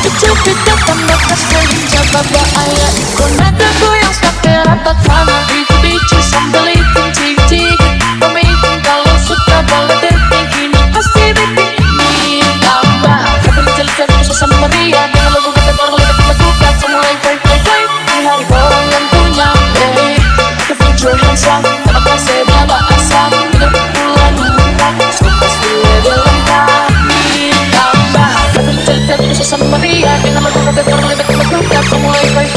Kecil-kecil tambah kasih mencoba bahaya. Konada goyang sampai rata tanah. Bici sambil hitung cik-cik. Pemimpin kalau suka boleh tertinggi. Pasti bikin ini tambah. Tapi kecil-kecil susah meriah. Dengan lagu kita baru lakukan semua play. Di hari orang yang punya the future hands up. Terima kasih bala asam. Hidup bulan murah. So pasti level lengkap. Tambah. Tapi kecil-kecil susah meriah. Dengan lagu kita baru lakukan semua play.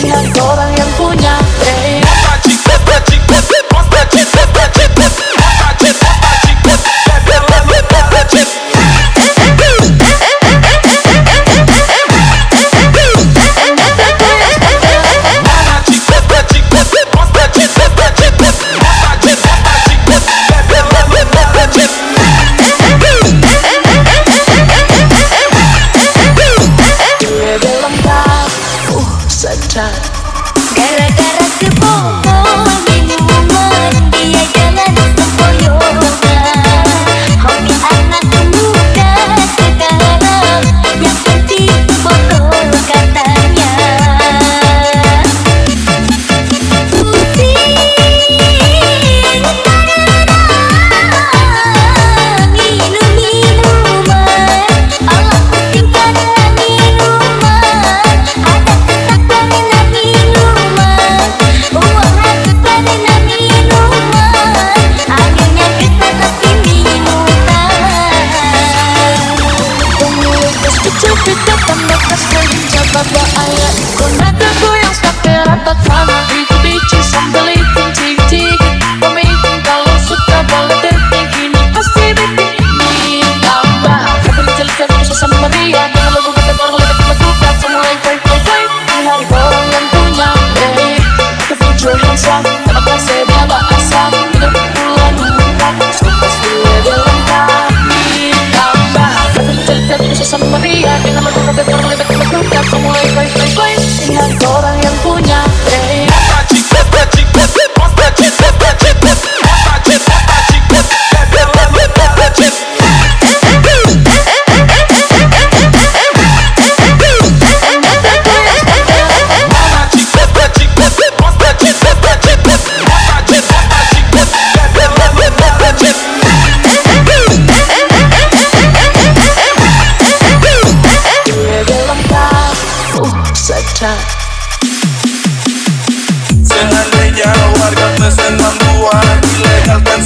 Di hari orang yang punya Gara-gara kebohongan minuman, dia jalan sempoyongan. Hobi anak muda sekarang, yang penting botol katanya. Pusing karena minum minuman. Allah pusing karena minuman. Ada kesak karena minuman. Uang habis karena minuman. Akhirnya kita kasih minuman. Komunitas kecil-kecil tambah kasih mencoba bahaya. Konada goyang sampai rata tanah. Bici sambil hitung cik-cik. Pemimpin kalau suka boleh tertinggi. Pasti bikin ini tambah. Tapi kecil-kecil susah meriah. Dengan lagu kita baru lakukan semua play. Di hari orang yang punya the future hands up. Terima kasih bala asam. Hidup bulan murah. So pasti level lengkap. Tambah. Tapi kecil-kecil susah meriah. Dengan lagu kita baru lakukan semua play. Di hari orang yang punya Seandainya warga tes dan membuat ilegal kan